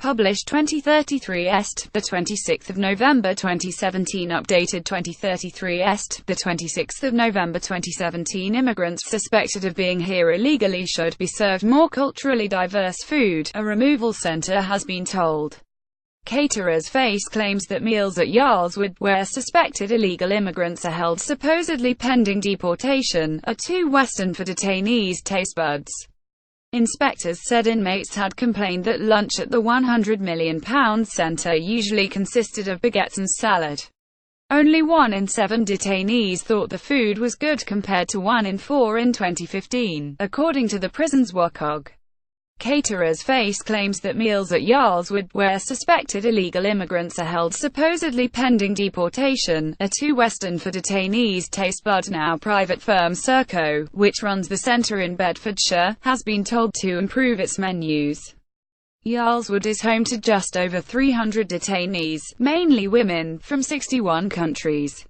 Published 2033 Est, 26 November 2017. Updated 2033 Est, 26 November 2017. Immigrants suspected of being here illegally should be served more culturally diverse food, a removal center has been told. Caterers face claims that meals at Yarlswood, where suspected illegal immigrants are held supposedly pending deportation, are too Western for detainees' taste buds. Inspectors said inmates had complained that lunch at the £100 million centre usually consisted of baguettes and salad. Only 1 in 7 detainees thought the food was good compared to 1 in 4 in 2015, according to the prison's WCOG. Caterers face claims that meals at Yarlswood, where suspected illegal immigrants are held supposedly pending deportation, are too Western for detainees' taste bud. Now private firm Serco, which runs the centre in Bedfordshire, has been told to improve its menus. Yarlswood is home to just over 300 detainees, mainly women, from 61 countries.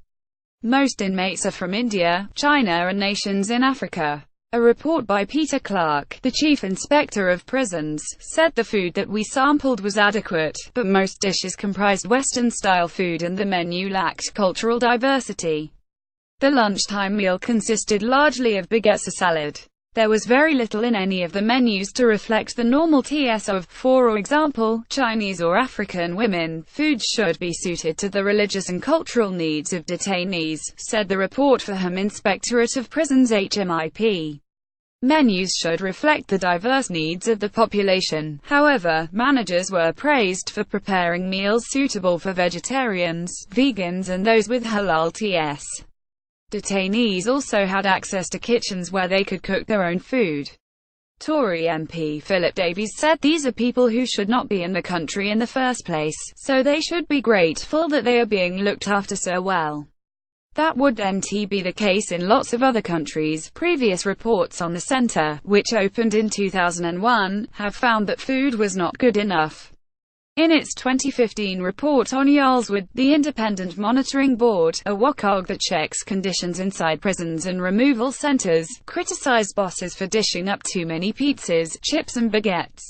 Most inmates are from India, China and nations in Africa. A report by Peter Clark, the chief inspector of prisons, said the food that we sampled was adequate, but most dishes comprised Western-style food and the menu lacked cultural diversity. The lunchtime meal consisted largely of baguettes or salad. There was very little in any of the menus to reflect the normal TSO of, for example, Chinese or African women. Food should be suited to the religious and cultural needs of detainees, said the report for Home Inspectorate of Prisons HMIP. Menus should reflect the diverse needs of the population. However, managers were praised for preparing meals suitable for vegetarians, vegans and those with halal TS. Detainees also had access to kitchens where they could cook their own food. Tory MP Philip Davies said these are people who should not be in the country in the first place, so they should be grateful that they are being looked after so well. That would then be the case in lots of other countries. Previous reports on the centre, which opened in 2001, have found that food was not good enough. In its 2015 report on Yarlswood, the Independent Monitoring Board, a WCOG that checks conditions inside prisons and removal centres, criticised bosses for dishing up too many pizzas, chips and baguettes.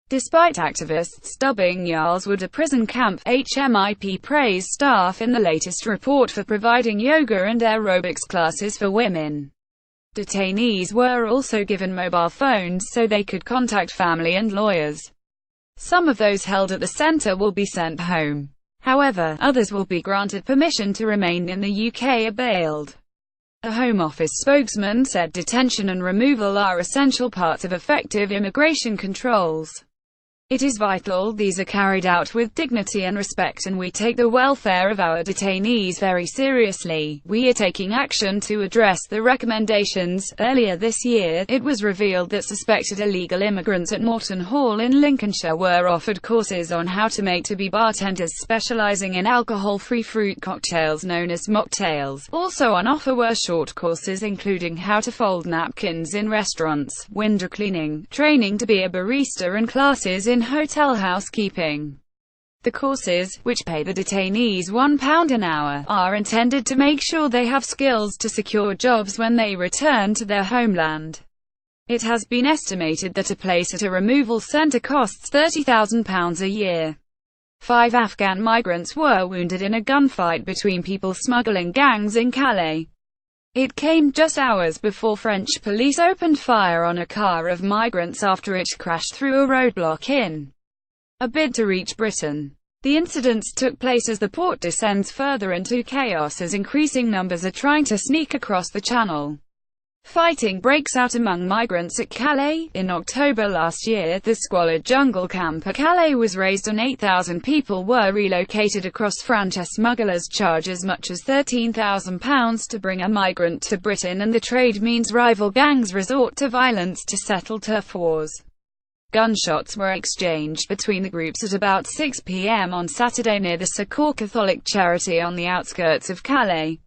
Despite activists dubbing Yarlswood a prison camp, HMIP praised staff in the latest report for providing yoga and aerobics classes for women. Detainees were also given mobile phones so they could contact family and lawyers. Some of those held at the centre will be sent home. However, others will be granted permission to remain in the UK or bailed. A Home Office spokesman said detention and removal are essential parts of effective immigration controls. It is vital these are carried out with dignity and respect, and we take the welfare of our detainees very seriously. We are taking action to address the recommendations. Earlier this year, it was revealed that suspected illegal immigrants at Norton Hall in Lincolnshire were offered courses on how to make to-be bartenders specialising in alcohol-free fruit cocktails known as mocktails. Also on offer were short courses including how to fold napkins in restaurants, window cleaning, training to be a barista and classes in hotel housekeeping. The courses, which pay the detainees £1 an hour, are intended to make sure they have skills to secure jobs when they return to their homeland. It has been estimated that a place at a removal centre costs £30,000 a year. 5 Afghan migrants were wounded in a gunfight between people smuggling gangs in Calais. It came just hours before French police opened fire on a car of migrants after it crashed through a roadblock in a bid to reach Britain. The incidents took place as the port descends further into chaos as increasing numbers are trying to sneak across the channel. Fighting breaks out among migrants at Calais. In October last year, the squalid jungle camp at Calais was razed and 8,000 people were relocated across France. Smugglers charge as much as £13,000 to bring a migrant to Britain, and the trade means rival gangs resort to violence to settle turf wars. Gunshots were exchanged between the groups at about 6 p.m. on Saturday near the Secours Catholic charity on the outskirts of Calais.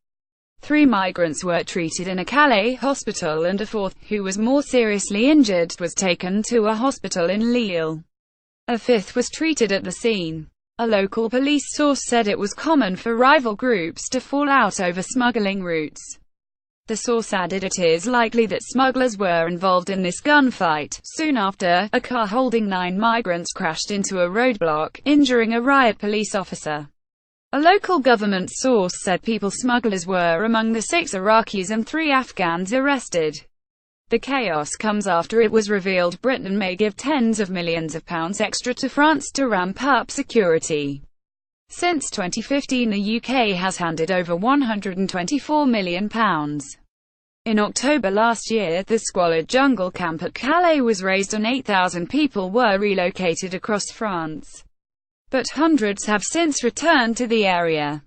3 migrants were treated in a Calais hospital and a 4th, who was more seriously injured, was taken to a hospital in Lille. A 5th was treated at the scene. A local police source said it was common for rival groups to fall out over smuggling routes. The source added it is likely that smugglers were involved in this gunfight. Soon after, a car holding 9 migrants crashed into a roadblock, injuring a riot police officer. A local government source said people smugglers were among the 6 Iraqis and 3 Afghans arrested. The chaos comes after it was revealed Britain may give tens of millions of pounds extra to France to ramp up security. Since 2015, the UK has handed over £124 million. In October last year, the squalid jungle camp at Calais was razed and 8,000 people were relocated across France. But hundreds have since returned to the area.